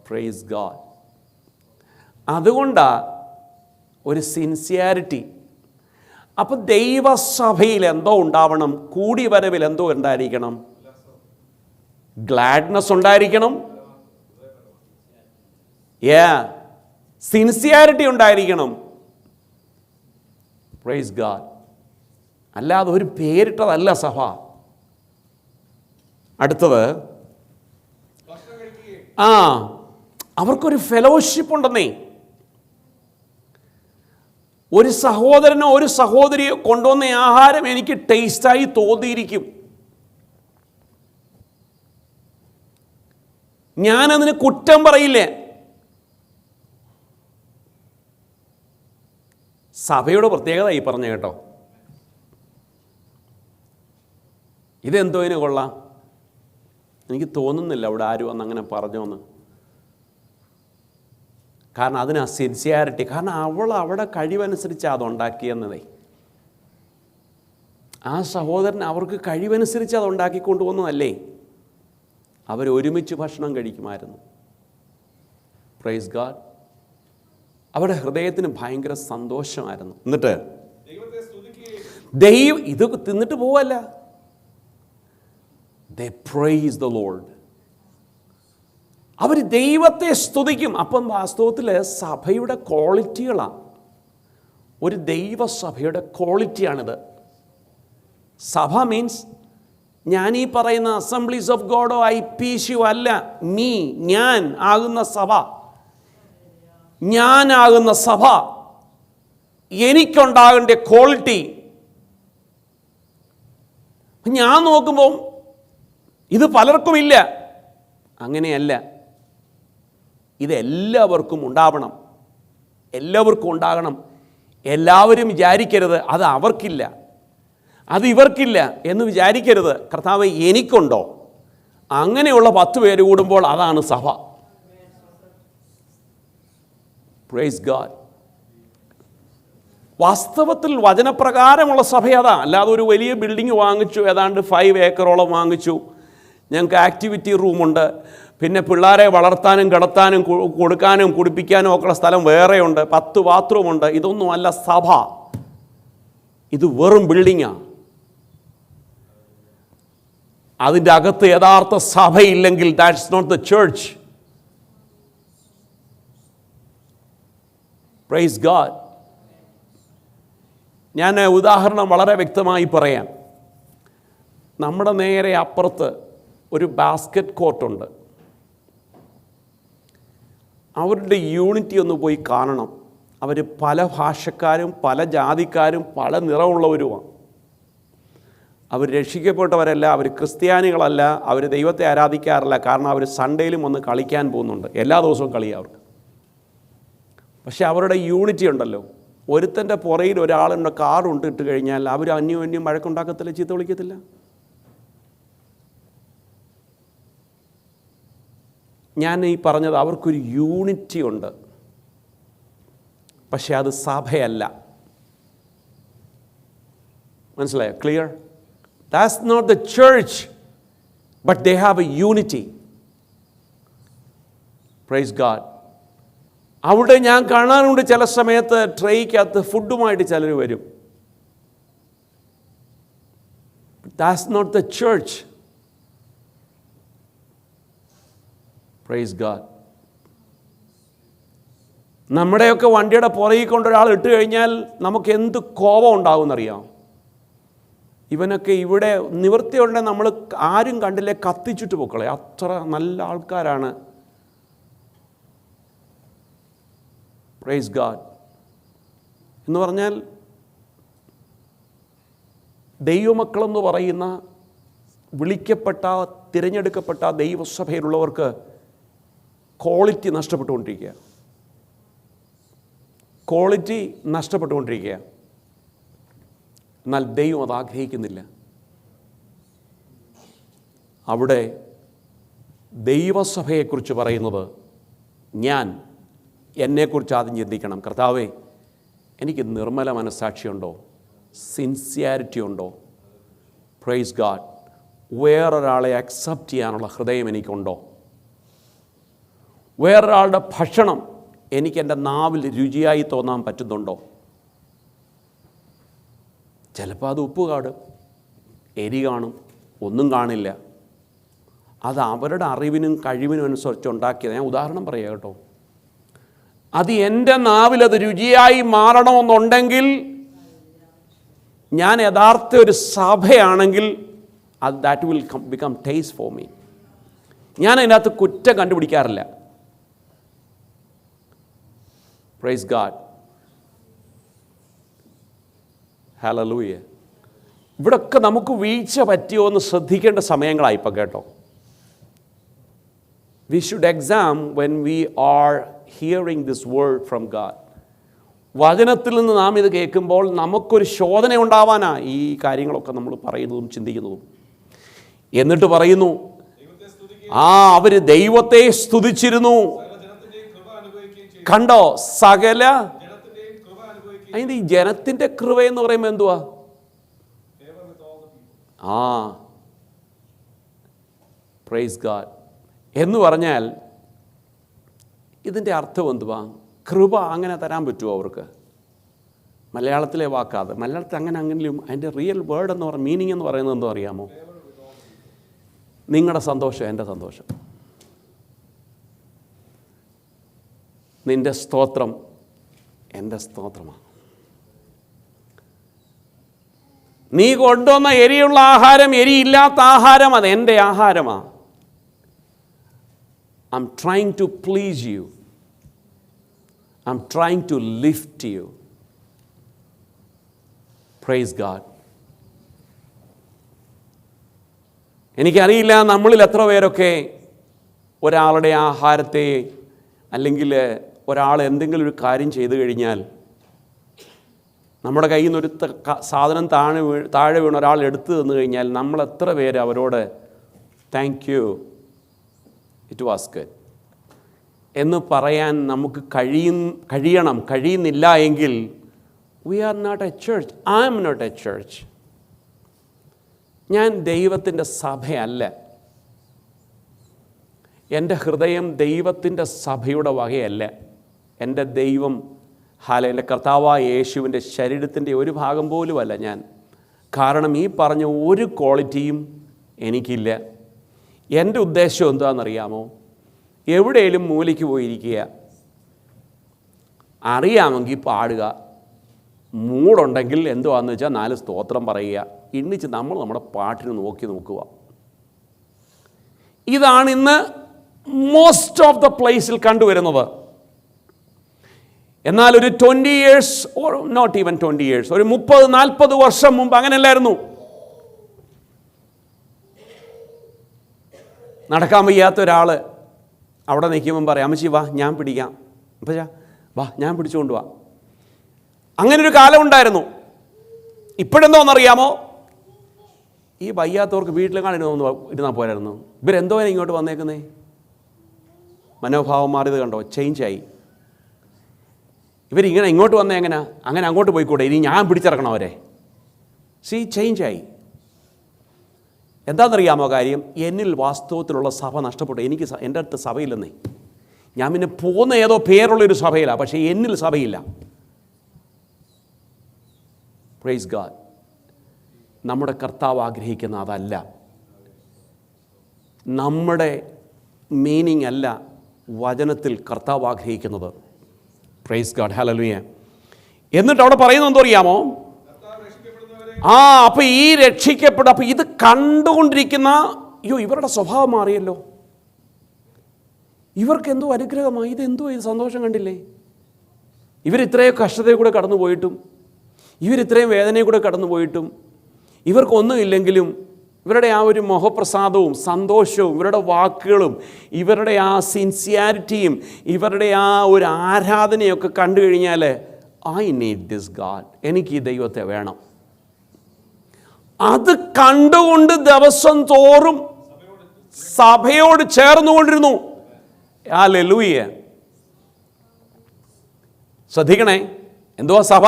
Praise God. അതുകൊണ്ടാണ് ഒരു സിൻസിയാരിറ്റി. അപ്പം ദൈവസഭയിൽ എന്തോ ഉണ്ടാവണം, കൂടി വരവിൽ എന്തോ ഉണ്ടായിരിക്കണം? ഗ്ലാഡ്നെസ് ഉണ്ടായിരിക്കണം. സിൻസിയാരിറ്റി ഉണ്ടായിരിക്കണം. Praise God. അല്ലാതെ ഒരു പേരിട്ടതല്ല സഭ. അടുത്തത്, അവർക്കൊരു ഫെലോഷിപ്പ് ഉണ്ടെന്നേ. ഒരു സഹോദരനോ ഒരു സഹോദരിയോ കൊണ്ടുവന്ന ആഹാരം എനിക്ക് ടേസ്റ്റായി തോന്നിയിരിക്കും. ഞാനതിന് കുറ്റം പറയില്ലേ. സഭയുടെ പ്രത്യേകത ഈ പറഞ്ഞ കേട്ടോ. ഇതെന്തോ ഇതിന് കൊള്ളാം. എനിക്ക് തോന്നുന്നില്ല അവിടെ ആരും അന്ന് അങ്ങനെ പറഞ്ഞോന്ന്. കാരണം അതിന് ആ സിൻസിയാരിറ്റി. കാരണം അവൾ അവിടെ കഴിവനുസരിച്ച് അതുണ്ടാക്കിയെന്നതേ. ആ സഹോദരൻ അവർക്ക് കഴിവനുസരിച്ച് അതുണ്ടാക്കി കൊണ്ടുവന്നതല്ലേ. അവരൊരുമിച്ച് ഭക്ഷണം കഴിക്കുമായിരുന്നു. Praise God. അവരുടെ ഹൃദയത്തിന് ഭയങ്കര സന്തോഷമായിരുന്നു. എന്നിട്ട് ദൈവം ഇത് തിന്നിട്ട് പോവല്ല, they praise the Lord. അവർ ദൈവത്തെ സ്തുതിക്കും. അപ്പം വാസ്തവത്തിൽ സഭയുടെ ക്വാളിറ്റികളാണ്. ഒരു ദൈവസഭയുടെ ക്വാളിറ്റിയാണിത്. സഭ മീൻസ് ഞാൻ ഈ പറയുന്ന അസംബ്ലീസ് ഓഫ് ഗോഡോ IPCO അല്ല. ഞാൻ ആകുന്ന സഭ, ഞാനാകുന്ന സഭ, എനിക്കുണ്ടാകേണ്ട ക്വാളിറ്റി. ഞാൻ നോക്കുമ്പോൾ ഇത് പലർക്കുമില്ല. അങ്ങനെയല്ല. ഇതെല്ലാവർക്കും ഉണ്ടാവണം. എല്ലാവർക്കും ഉണ്ടാകണം. എല്ലാവരും വിചാരിക്കരുത് അത് അവർക്കില്ല, അത് ഇവർക്കില്ല എന്ന് വിചാരിക്കരുത്. കർത്താവ് എനിക്കുണ്ടോ? അങ്ങനെയുള്ള 10 പേര് കൂടുമ്പോൾ അതാണ് സഭ. Praise God. വാസ്തവത്തിൽ വചനപ്രകാരമുള്ള സഭ അതാ. അല്ലാതെ ഒരു വലിയ ബിൽഡിംഗ് വാങ്ങിച്ചു, ഏതാണ്ട് 5 ഏക്കറോളം വാങ്ങിച്ചു, ഞങ്ങൾക്ക് ആക്ടിവിറ്റി റൂമുണ്ട്, പിന്നെ പിള്ളേരെ വളർത്താനും കിടത്താനും കൊടുക്കാനും കുടിപ്പിക്കാനും ഒക്കെയുള്ള സ്ഥലം വേറെയുണ്ട്, 10 ബാത്റൂമുണ്ട്. ഇതൊന്നും അല്ല സഭ. ഇത് വെറും ബിൽഡിങ്ങാണ്. അതിൻ്റെ അകത്ത് യഥാർത്ഥ സഭയില്ലെങ്കിൽ that's not the church. Praise God. ഞാൻ ഉദാഹരണം വളരെ വ്യക്തമായി പറയാം. നമ്മുടെ നേരെ അപ്പുറത്ത് ഒരു ബാസ്ക്കറ്റ് കോർട്ടുണ്ട്. അവരുടെ യൂണിറ്റി ഒന്ന് പോയി കാണണം. അവർ പല ഭാഷക്കാരും പല ജാതിക്കാരും പല നിറമുള്ളവരുമാണ്. അവർ രക്ഷിക്കപ്പെട്ടവരല്ല, അവർ ക്രിസ്ത്യാനികളല്ല, അവർ ദൈവത്തെ ആരാധിക്കാറില്ല. കാരണം അവർ സൺഡേയിലും ഒന്ന് കളിക്കാൻ പോകുന്നുണ്ട്, എല്ലാ ദിവസവും കളിയാണ് അവർക്ക്. പക്ഷെ അവരുടെ യൂണിറ്റി ഉണ്ടല്ലോ. ഒരുത്തൻ്റെ പുറയിൽ ഒരാളുടെ കാറുണ്ട് ഇട്ട് കഴിഞ്ഞാൽ അവർ അന്യോന്യം വഴക്കുണ്ടാക്കത്തില്ല, ചീത്ത വിളിക്കത്തില്ല. ഞാൻ ഈ പറഞ്ഞത് അവർക്കൊരു യൂണിറ്റി ഉണ്ട്. പക്ഷെ അത് സഭയല്ല. മനസ്സിലായോ? Clear? That's not the church, but they have a unity. Praise God. അവിടെ ഞാൻ കാണാറുണ്ട് ചില സമയത്ത് ട്രേയ്ക്കകത്ത് ഫുഡുമായിട്ട് ചിലർ വരും. That's not the church. Praise God. നമ്മുടെയൊക്കെ വണ്ടിയുടെ പുറകിൽ കൊണ്ടൊരാൾ ഇട്ട് കഴിഞ്ഞാൽ നമുക്ക് എന്ത് കോപം ഉണ്ടാകുമെന്നറിയാം. ഇവനൊക്കെ ഇവിടെ നിവൃത്തിയുണ്ടെങ്കിൽ നമ്മൾ ആരും കണ്ടില്ലേ കത്തിച്ചിട്ട് പൊക്കളെ. അത്ര നല്ല ആൾക്കാരാണ്. Praise God. എന്ന് പറഞ്ഞാൽ ദൈവമക്കളെന്ന് പറയുന്ന വിളിക്കപ്പെട്ട തിരഞ്ഞെടുക്കപ്പെട്ട ദൈവസഭയിലുള്ളവർക്ക് ക്വാളിറ്റി നഷ്ടപ്പെട്ടുകൊണ്ടിരിക്കുക. ക്വാളിറ്റി നഷ്ടപ്പെട്ടുകൊണ്ടിരിക്കുക. എന്നാൽ ദൈവം അത് ആഗ്രഹിക്കുന്നില്ല. അവിടെ ദൈവസഭയെക്കുറിച്ച് പറയുന്നത്, ഞാൻ എന്നെക്കുറിച്ച് ആദ്യം ചിന്തിക്കണം. കർത്താവേ, എനിക്ക് നിർമ്മല മനസ്സാക്ഷിയുണ്ടോ? സിൻസിയാരിറ്റി ഉണ്ടോ? Praise God. വേറൊരാളെ അക്സെപ്റ്റ് ചെയ്യാനുള്ള ഹൃദയം എനിക്കുണ്ടോ? വേറൊരാളുടെ ഭക്ഷണം എനിക്ക് എൻ്റെ നാവിൽ രുചിയായി തോന്നാൻ പറ്റുന്നുണ്ടോ? ചിലപ്പോൾ അത് ഉപ്പ് കാണും, എരി കാണും, ഒന്നും കാണില്ല. അത് അവരുടെ അറിവിനും കഴിവിനും അനുസരിച്ച് ഉണ്ടാക്കിയത്. ഞാൻ ഉദാഹരണം പറയാം കേട്ടോ. അത് എൻ്റെ നാവിലത് രുചിയായി മാറണമെന്നുണ്ടെങ്കിൽ, ഞാൻ യഥാർത്ഥ ഒരു സഭയാണെങ്കിൽ അത് that will become taste for me. ഞാൻ അതിനകത്ത് കുറ്റം കണ്ടുപിടിക്കാറില്ല. Price God. ഹല്ലേലൂയ. ഇവിടൊക്കെ നമുക്ക് വീഴ്ച പറ്റിയോ എന്ന് ശ്രദ്ധിക്കേണ്ട സമയങ്ങളായിപ്പോൾ കേട്ടോ. We should examine when we are hearing this word from God. വചനത്തിൽ നിന്ന് നാം ഇത് കേൾക്കുമ്പോൾ നമുക്കൊരു ശോധന ഉണ്ടാവാനാ ഈ കാര്യങ്ങളൊക്കെ നമ്മൾ പറയുന്നതും ചിന്തിക്കുന്നതും. എന്നിട്ട് പറയുന്നു, അവർ ദൈവത്തെ സ്തുതിച്ചിരുന്നു. കണ്ടോ? സകല അതിൻ്റെ ഈ ജനത്തിൻ്റെ കൃപ എന്ന് പറയുമ്പോൾ എന്തുവാ? പ്രൈസ് ഗാഡ് എന്ന് പറഞ്ഞാൽ ഇതിൻ്റെ അർത്ഥം എന്തുവാ? കൃപ അങ്ങനെ തരാൻ പറ്റുമോ അവർക്ക്? മലയാളത്തിലെ വാക്കാതെ, മലയാളത്തിൽ അങ്ങനെയും അതിൻ്റെ റിയൽ വേർഡ് എന്ന് പറയുന്ന മീനിങ് എന്ന് പറയുന്നത് എന്തോ അറിയാമോ? നിങ്ങളുടെ സന്തോഷം എൻ്റെ സന്തോഷം, നിൻ്റെ സ്തോത്രം എൻ്റെ സ്തോത്രമാണ്. നീ കൊണ്ടുവന്ന എരിയുള്ള ആഹാരം, എരിയില്ലാത്ത ആഹാരം, അത് എൻ്റെ ആഹാരമാണ്. I'm trying to please you. I'm trying to lift you. Praise God. എനിക്കറിയില്ല നമ്മളിൽ എത്ര പേരൊക്കെ ഒരാളുടെ ആഹാരത്തെ അല്ലെങ്കിൽ ഒരാൾ എന്തെങ്കിലും ഒരു കാര്യം ചെയ്തു കഴിഞ്ഞാൽ നമ്മുടെ കയ്യിൽ നിന്നൊരു സാധനം താഴെ വീണ് ഒരാൾ എടുത്തു തന്നു കഴിഞ്ഞാൽ നമ്മൾ എത്ര പേര് അവരോട് thank you, it was good എന്ന് പറയാൻ നമുക്ക് കഴിയുന്നില്ല എങ്കിൽ we are not a church. I am not a church. ഞാൻ ദൈവത്തിൻ്റെ സഭയല്ല. എൻ്റെ ഹൃദയം ദൈവത്തിൻ്റെ സഭയുടെ വകയല്ല. എൻ്റെ ദൈവം എൻ്റെ കർത്താവായ യേശുവിൻ്റെ ശരീരത്തിൻ്റെ ഒരു ഭാഗം പോലുമല്ല ഞാൻ. കാരണം ഈ പറഞ്ഞ ഒരു ക്വാളിറ്റിയും എനിക്കില്ല. എൻ്റെ ഉദ്ദേശം എന്താണെന്നറിയാമോ? എവിടെയെങ്കിലും മൂലയ്ക്ക് പോയിരിക്കുക, അറിയാമെങ്കിൽ പാടുക, മൂടുണ്ടെങ്കിൽ എന്തുവാന്ന് വെച്ചാൽ 4 സ്തോത്രം പറയുക, എണ്ണിച്ച് നമ്മൾ നമ്മുടെ പാട്ടിന് നോക്കുക. ഇതാണ് ഇന്ന് മോസ്റ്റ് ഓഫ് ദ പ്ലേസിൽ കണ്ടുവരുന്നത്. എന്നാൽ ഒരു 20 years or not even 20 years, ഒരു 30-40 വർഷം മുമ്പ് അങ്ങനെയല്ലായിരുന്നു. നടക്കാൻ വയ്യാത്ത ഒരാൾ അവിടെ നിൽക്കുമ്പം പറയാം, അമ്മച്ചി വാ ഞാൻ പിടിക്കാം, അപ്പച്ചാ വാ ഞാൻ പിടിച്ചുകൊണ്ട് വാ. അങ്ങനൊരു കാലം ഉണ്ടായിരുന്നു. ഇപ്പോഴെന്തോന്നറിയാമോ? ഈ വയ്യാത്തവർക്ക് വീട്ടിൽ ഇരുന്നാൽ പോരായിരുന്നു. ഇവരെന്തോ ഇങ്ങോട്ട് വന്നേക്കുന്നേ? മനോഭാവം മാറിയത് കണ്ടോ? ചേഞ്ചായി. ഇവരിങ്ങനെ ഇങ്ങോട്ട് വന്നേ എങ്ങനെ? അങ്ങനെ അങ്ങോട്ട് പോയിക്കൂടെ? ഇനി ഞാൻ പിടിച്ചിറക്കണം അവരെ. ചേഞ്ചായി. എന്താണെന്നറിയാമോ കാര്യം? എന്നിൽ വാസ്തവത്തിലുള്ള സഭ നഷ്ടപ്പെട്ടു. എൻ്റെ അടുത്ത് സഭയില്ലെന്നേ. ഞാൻ പിന്നെ പോകുന്ന ഏതോ പേരുള്ളൊരു സഭയിലാണ്, പക്ഷേ എന്നിൽ സഭയില്ല. Praise God. നമ്മുടെ കർത്താവ് ആഗ്രഹിക്കുന്ന അതല്ല. നമ്മുടെ മീനിങ് അല്ല വചനത്തിൽ കർത്താവ് ആഗ്രഹിക്കുന്നത്. Price God, hallelujah. എന്നിട്ട് അവിടെ പറയുന്നത് എന്തോ അറിയാമോ? അപ്പോൾ ഈ രക്ഷിക്കപ്പെടും. അപ്പോൾ ഇത് കണ്ടുകൊണ്ടിരിക്കുന്ന ഇവരുടെ സ്വഭാവം മാറിയല്ലോ, ഇവർക്ക് എന്തോ അനുഗ്രഹമായി, ഇതെന്തോ ഇത് സന്തോഷം കണ്ടില്ലേ? ഇവരിത്രയും കഷ്ടതയിൽ കൂടെ കടന്നു പോയിട്ടും, ഇവരിത്രയും വേദനയിൽ കൂടെ കടന്നു പോയിട്ടും, ഇവർക്കൊന്നുമില്ലെങ്കിലും ഇവരുടെ ആ ഒരു മുഖപ്രസാദവും സന്തോഷവും ഇവരുടെ വാക്കുകളും ഇവരുടെ ആ സിൻസിയാരിറ്റിയും ഇവരുടെ ആ ഒരു ആരാധനയൊക്കെ കണ്ടു കഴിഞ്ഞാൽ ഐ നീഡ് ദിസ് ഗാഡ്, എനിക്ക് ഈ ദൈവത്തെ വേണം. അത് കണ്ടുകൊണ്ട് ദിവസം തോറും സഭയോട് ചേർന്നുകൊണ്ടിരുന്നു. ഹല്ലേലൂയ. ശ്രദ്ധിക്കണേ, എന്തുവാ സഭ?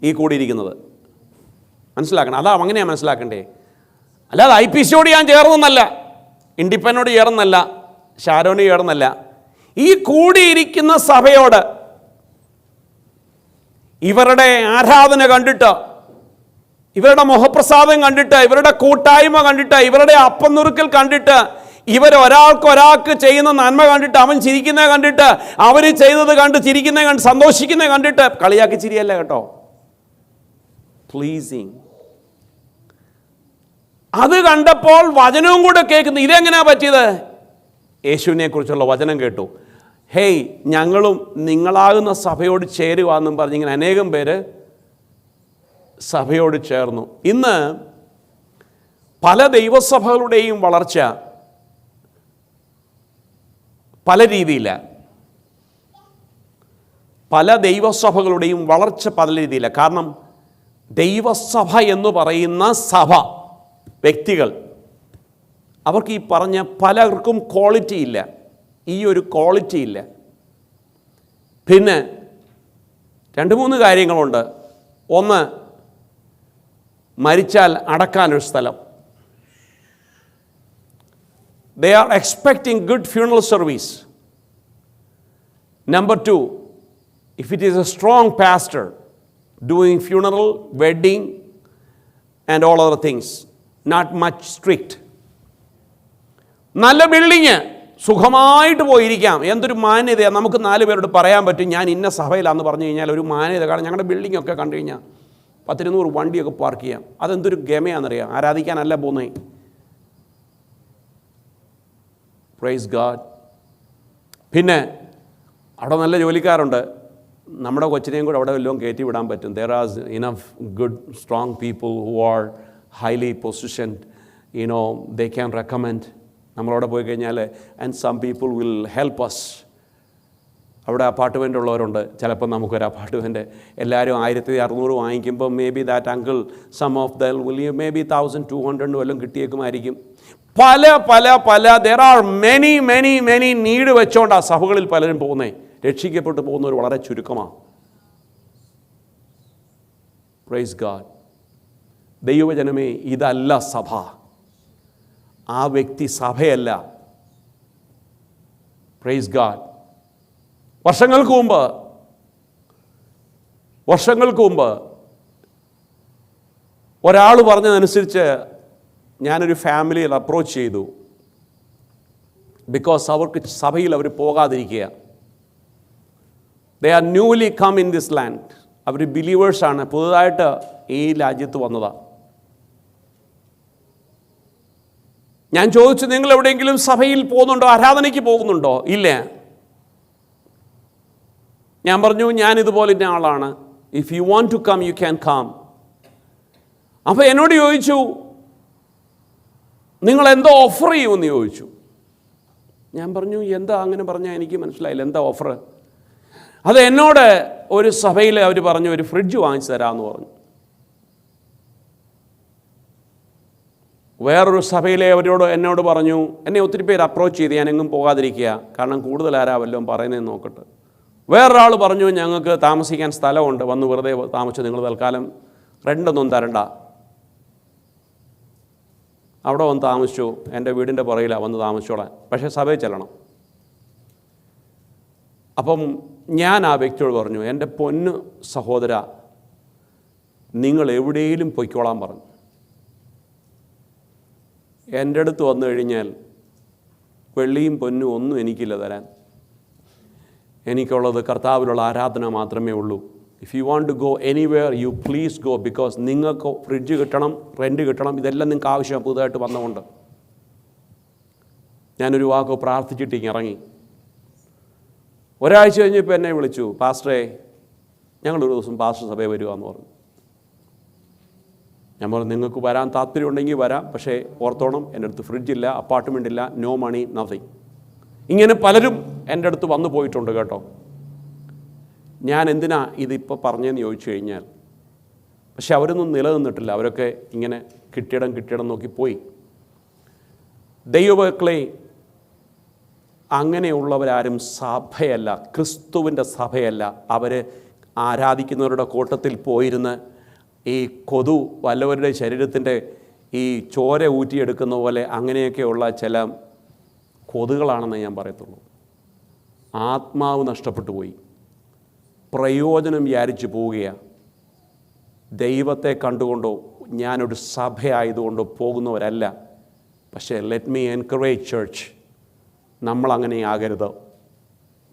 ഈ കൂടിയിരിക്കുന്നത് മനസ്സിലാക്കണം. അതാ അങ്ങനെയാണ് മനസ്സിലാക്കണ്ടേ. അല്ലാതെ IPCയോട് ഞാൻ ചേർന്നല്ല, ഇൻഡിപെൻഡനോട് ചേർന്നല്ല, ഷാരോന് ചേർന്നല്ല. ഈ കൂടിയിരിക്കുന്ന സഭയോട് ഇവരുടെ ആരാധന കണ്ടിട്ട്, ഇവരുടെ മുഖപ്രസാദം കണ്ടിട്ട്, ഇവരുടെ കൂട്ടായ്മ കണ്ടിട്ട്, ഇവരുടെ അപ്പം നുറുക്കൽ കണ്ടിട്ട്, ഒരാൾക്ക് ചെയ്യുന്ന നന്മ കണ്ടിട്ട്, അവൻ ചിരിക്കുന്നത് കണ്ടിട്ട്, അവർ ചെയ്തത് കണ്ട് ചിരിക്കുന്നത് കണ്ട് സന്തോഷിക്കുന്നത് കണ്ടിട്ട്, കളിയാക്കി ചിരിയല്ല കേട്ടോ, പ്ലീസിങ്. അത് കണ്ടപ്പോൾ വചനവും കൂടെ കേൾക്കുന്നു. ഇതെങ്ങനെയാ പറ്റിയത്? യേശുവിനെ കുറിച്ചുള്ള വചനം കേട്ടു. ഹേയ്, ഞങ്ങളും നിങ്ങളാകുന്ന സഭയോട് ചേരുക എന്നും പറഞ്ഞ് ഇങ്ങനെ അനേകം പേര് സഭയോട് ചേർന്നു. ഇന്ന് പല ദൈവസഭകളുടെയും വളർച്ച പല രീതിയിലാണ്. പല ദൈവസഭകളുടെയും വളർച്ച പല രീതിയിലാണ്. കാരണം ദൈവസഭ എന്ന് പറയുന്ന സഭ, വ്യക്തികൾ, അവർക്ക് ഈ പറഞ്ഞ പലർക്കും ക്വാളിറ്റി ഇല്ല. ഈ ഒരു ക്വാളിറ്റി ഇല്ല. പിന്നെ 2-3 കാര്യങ്ങളുണ്ട്. ഒന്ന്, മരിച്ചാൽ അടക്കാനൊരു സ്ഥലം. They are expecting good funeral service. Number 2, if it is a strong pastor doing funeral, wedding and all other things, not much strict. നല്ല ബിൽഡിങ്, സുഖമായിട്ട് പോയിരിക്കാം. എന്തൊരു മാന്യതയാണ്. നമുക്ക് 4 പേരോട് പറയാൻ പറ്റും ഞാൻ ഇന്ന സഭയിലാണെന്ന് പറഞ്ഞു കഴിഞ്ഞാൽ ഒരു മാന്യത. കാരണം ഞങ്ങളുടെ ബിൽഡിങ്ങൊക്കെ കണ്ടു കഴിഞ്ഞാൽ 10-200 വണ്ടിയൊക്കെ പാർക്ക് ചെയ്യാം. അതെന്തൊരു ഗമയാണെന്നറിയാം. ആരാധിക്കാനല്ല പോകുന്നേ. Praise God. പിന്നെ അവിടെ നല്ല ജോലിക്കാരുണ്ട്. നമ്മുടെ കൊച്ചിനെയും കൂടെ അവിടെ വല്ലതും കയറ്റി വിടാൻ പറ്റും. There are enough good strong people who are highly positioned, they can recommend. നമ്മളവിടെ പോയി കഴിഞ്ഞാൽ and some people will help us. അവിടെ അപ്പാർട്ട്മെൻ്റ് ഉള്ളവരുണ്ട്. ചിലപ്പോൾ നമുക്കൊരു അപ്പാർട്ട്മെൻറ്റ് എല്ലാവരും 1600 വാങ്ങിക്കുമ്പോൾ maybe that uncle some of the will maybe 1200 വല്ലതും കിട്ടിയേക്കുമായിരിക്കും. there are many നീഡ് വെച്ചോണ്ട് ആ സഭകളിൽ പലരും പോകുന്നേ. രക്ഷിക്കപ്പെട്ടു പോകുന്നവർ വളരെ ചുരുക്കമാണ്. Praise God. ദൈവജനമേ, ഇതല്ല സഭ. ആ വ്യക്തി സഭയല്ല. Praise God. വർഷങ്ങൾക്ക് മുമ്പ് ഒരാൾ പറഞ്ഞതനുസരിച്ച് ഞാനൊരു ഫാമിലിയിൽ അപ്രോച്ച് ചെയ്തു. ബിക്കോസ് അവർക്ക് സഭയിൽ അവർ പോകാതിരിക്കുക. They are newly come in this land. അവർ ബിലീവേഴ്സാണ്, പുതുതായിട്ട് ഈ രാജ്യത്ത് വന്നതാണ്. ഞാൻ ചോദിച്ചു, നിങ്ങൾ എവിടെയെങ്കിലും സഭയിൽ പോകുന്നുണ്ടോ, ആരാധനയ്ക്ക് പോകുന്നുണ്ടോ? ഇല്ല. ഞാൻ പറഞ്ഞു, ഞാൻ ഇതുപോലെ ആളാണ്. If you want to come you can come. അപ്പോൾ എന്നോട് ചോദിച്ചു, നിങ്ങൾ എന്തോ ഓഫർ ചെയ്യുമെന്ന് ചോദിച്ചു. ഞാൻ പറഞ്ഞു, എന്താ അങ്ങനെ പറഞ്ഞാൽ എനിക്ക് മനസ്സിലായില്ല, എന്താ ഓഫർ? അത് എന്നോട് ഒരു സഭയിൽ അവർ പറഞ്ഞു, ഒരു ഫ്രിഡ്ജ് വാങ്ങിച്ചു തരാമെന്ന് പറഞ്ഞു. വേറൊരു സഭയിലെ എന്നോട് പറഞ്ഞു, എന്നെ ഒത്തിരി പേര് അപ്രോച്ച് ചെയ്ത് ഞാനെങ്ങും പോകാതിരിക്കുക, കാരണം കൂടുതൽ ആരാ വല്ലതും പറയുന്നതെന്ന് നോക്കട്ടെ. വേറൊരാൾ പറഞ്ഞു, ഞങ്ങൾക്ക് താമസിക്കാൻ സ്ഥലമുണ്ട്, വന്ന് വെറുതെ താമസിച്ചു, നിങ്ങൾ തൽക്കാലം റെൻ്റൊന്നും തരണ്ട, അവിടെ വന്ന് താമസിച്ചു, എൻ്റെ വീടിൻ്റെ പുറകിലാണ് വന്ന് താമസിച്ചോളാൻ, പക്ഷേ സഭയിൽ ചെല്ലണം. അപ്പം ഞാൻ ആ വ്യക്തിയോട് പറഞ്ഞു, എൻ്റെ പൊന്നു സഹോദര, നിങ്ങൾ എവിടെയെങ്കിലും പൊയ്ക്കോളാൻ പറഞ്ഞു. എൻ്റെ അടുത്ത് വന്നു കഴിഞ്ഞാൽ വെള്ളിയും പൊന്നും ഒന്നും എനിക്കില്ല തരാൻ. എനിക്കുള്ളത് കർത്താവിലുള്ള ആരാധന മാത്രമേ ഉള്ളൂ. If you want to go anywhere you please go, because നിങ്ങൾക്ക് ഫ്രിഡ്ജ് കിട്ടണം, റെൻറ്റ് കിട്ടണം, ഇതെല്ലാം നിങ്ങൾക്ക് ആവശ്യമാണ് പുതുതായിട്ട് വന്നുകൊണ്ട്. ഞാനൊരു വാക്ക് പ്രാർത്ഥിച്ചിട്ട് ഇറങ്ങി. ഒരാഴ്ച കഴിഞ്ഞപ്പോൾ എന്നെ വിളിച്ചു, പാസ്റ്ററെ ഞങ്ങളൊരു ദിവസം പാസ്റ്റർ സഭയിൽ വരുവാന്ന് പറഞ്ഞു. ഞാൻ പറഞ്ഞു, നിങ്ങൾക്ക് വരാൻ താല്പര്യമുണ്ടെങ്കിൽ വരാം, പക്ഷേ ഓർത്തോണം, എൻ്റെ അടുത്ത് ഫ്രിഡ്ജില്ല, അപ്പാർട്ട്മെൻ്റ് ഇല്ല, നോ മണി, നത്തിങ്. ഇങ്ങനെ പലരും എൻ്റെ അടുത്ത് വന്നു പോയിട്ടുണ്ട് കേട്ടോ. ഞാൻ എന്തിനാ ഇതിപ്പോൾ പറഞ്ഞതെന്ന് ചോദിച്ചു കഴിഞ്ഞാൽ, പക്ഷെ അവരൊന്നും നിലനിന്നിട്ടില്ല. അവരൊക്കെ ഇങ്ങനെ കിട്ടിയിടം നോക്കി പോയി. ദൈവമക്കളെ, അങ്ങനെയുള്ളവരാരും സഭയല്ല, ക്രിസ്തുവിൻ്റെ സഭയല്ല. അവർ ആരാധിക്കുന്നവരുടെ കൂട്ടത്തിൽ പോയിരുന്ന് ഈ കൊതു വല്ലവരുടെ ശരീരത്തിൻ്റെ ഈ ചോര ഊറ്റിയെടുക്കുന്ന പോലെ അങ്ങനെയൊക്കെയുള്ള ചില കൊതുകളാണെന്ന് ഞാൻ പറയത്തുള്ളൂ. ആത്മാവ് നഷ്ടപ്പെട്ടു പോയി, പ്രയോജനം വിചാരിച്ചു പോവുകയാണ്. ദൈവത്തെ കണ്ടുകൊണ്ടോ ഞാനൊരു സഭയായതുകൊണ്ടോ പോകുന്നവരല്ല. പക്ഷേ ലെറ്റ് മീ എൻകറേജ് ചർച്ച്, നമ്മളങ്ങനെ ആകരുത്.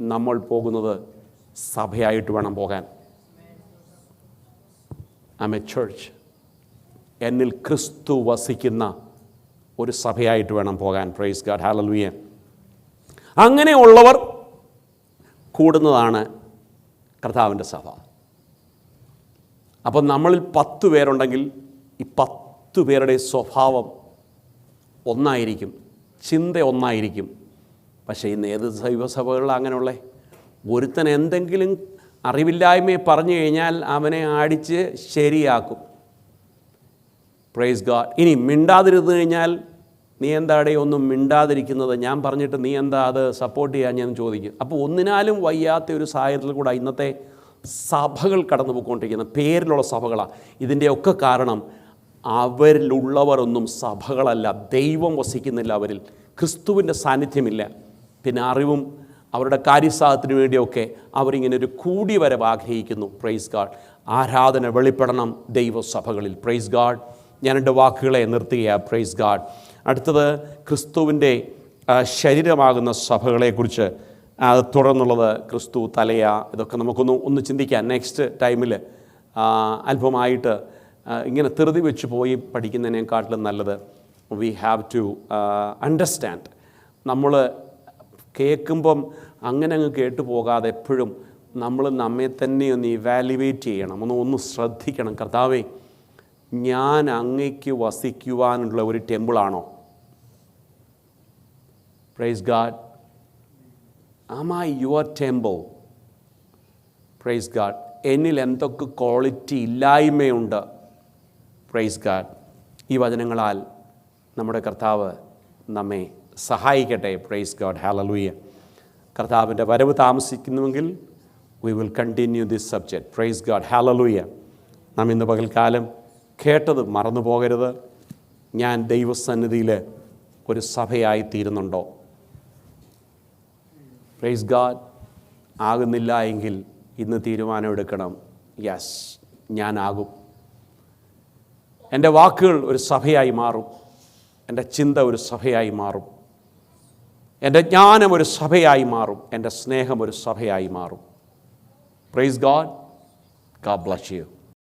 നമ്മൾ പോകുന്നത് സഭയായിട്ട് വേണം പോകാൻ. I M A church. എന്നിൽ ക്രിസ്തു വസിക്കുന്ന ഒരു സഭയായിട്ട് വേണം പോകാൻ. Price God, hallelujah. അങ്ങനെയുള്ളവർ കൂടുന്നതാണ് കർത്താവിൻ്റെ സഭ. അപ്പം നമ്മളിൽ 10 പേരുണ്ടെങ്കിൽ ഈ 10 പേരുടെ സ്വഭാവം ഒന്നായിരിക്കും, ചിന്ത ഒന്നായിരിക്കും. പക്ഷേ ഇന്ന് ഏത് ദൈവസഭകളിലാണ് അങ്ങനെയുള്ളത്? ഒരുത്തൻ എന്തെങ്കിലും അറിവില്ലായ്മയെ പറഞ്ഞു കഴിഞ്ഞാൽ അവനെ അടിച്ച് ശരിയാക്കും. Praise God. ഇനി മിണ്ടാതിരുന്നു കഴിഞ്ഞാൽ, നീ എന്താടേ ഒന്നും മിണ്ടാതിരിക്കുന്നത്, ഞാൻ പറഞ്ഞിട്ട് നീ എന്താ അത് സപ്പോർട്ട് ചെയ്യാൻ ഞാൻ ചോദിക്കും. അപ്പോൾ ഒന്നിനാലും വയ്യാത്ത ഒരു സാഹചര്യത്തിൽ കൂടെ ഇന്നത്തെ സഭകൾ കടന്നു പോയിക്കൊണ്ടിരിക്കുന്നത്, പേരിലുള്ള സഭകളാണ്. ഇതിൻ്റെയൊക്കെ കാരണം അവരിലുള്ളവരൊന്നും സഭകളല്ല. ദൈവം വസിക്കുന്നില്ല അവരിൽ, ക്രിസ്തുവിൻ്റെ സാന്നിധ്യമില്ല. പിന്നെ അറിവും അവരുടെ കാര്യസാധനത്തിന് വേണ്ടിയൊക്കെ അവരിങ്ങനെ ഒരു കൂടിവരവ് ആഗ്രഹിക്കുന്നു. Praise God. ആരാധന വെളിപ്പെടണം ദൈവസഭകളിൽ. Praise God. ഞാൻ എൻ്റെ വാക്കുകളെ നിർത്തുകയാണ്. Praise God. അടുത്തത് ക്രിസ്തുവിൻ്റെ ശരീരമാകുന്ന സഭകളെക്കുറിച്ച്, തുടർന്നുള്ളത് ക്രിസ്തു തലയാ. ഇതൊക്കെ നമുക്കൊന്ന് ചിന്തിക്കാം. നെക്സ്റ്റ് ടൈമിൽ അല്പമായിട്ട് ഇങ്ങനെ ധൃതി വെച്ച് പോയി പഠിക്കുന്നതിനേക്കാട്ടിലും നല്ലത് വി ഹാവ് ടു അണ്ടർസ്റ്റാൻഡ്. നമ്മൾ കേൾക്കുമ്പം അങ്ങനെ അങ്ങ് കേട്ടു പോകാതെ എപ്പോഴും നമ്മൾ നമ്മെ തന്നെ ഒന്ന് ഇവാലുവേറ്റ് ചെയ്യണം, ഒന്ന് ശ്രദ്ധിക്കണം. കർത്താവേ, ഞാൻ അങ്ങയ്ക്ക് വസിക്കുവാനുള്ള ഒരു ടെമ്പിളാണോ? Praise God. Am I your temple? Praise God. എന്നിൽ എന്തൊക്കെ ക്വാളിറ്റി ഇല്ലായ്മയുണ്ട്? Price God. ഈ വചനങ്ങളാൽ നമ്മുടെ കർത്താവ് നമ്മെ സഹായിക്കട്ടെ. Price God. ഹല്ലേലൂയ. കർത്താവിൻ്റെ വരവ് താമസിക്കുന്നുവെങ്കിൽ we will continue this subject. Praise God. Hallelujah. നാം ഇന്ന് പകൽക്കാലം കേട്ടത് മറന്നു പോകരുത്. ഞാൻ ദൈവസന്നിധിയിൽ ഒരു സഭയായി തീരുന്നുണ്ടോ? Praise God. ആകുന്നില്ല എങ്കിൽ ഇന്ന് തീരുമാനമെടുക്കണം. യെസ്, ഞാനാകും. എൻ്റെ വാക്കുകൾ ഒരു സഭയായി മാറും. എൻ്റെ ചിന്ത ഒരു സഭയായി മാറും. എൻ്റെ ജ്ഞാനം ഒരു സഭയായി മാറും. എൻ്റെ സ്നേഹം ഒരു സഭയായി മാറും. Praise God. God bless you.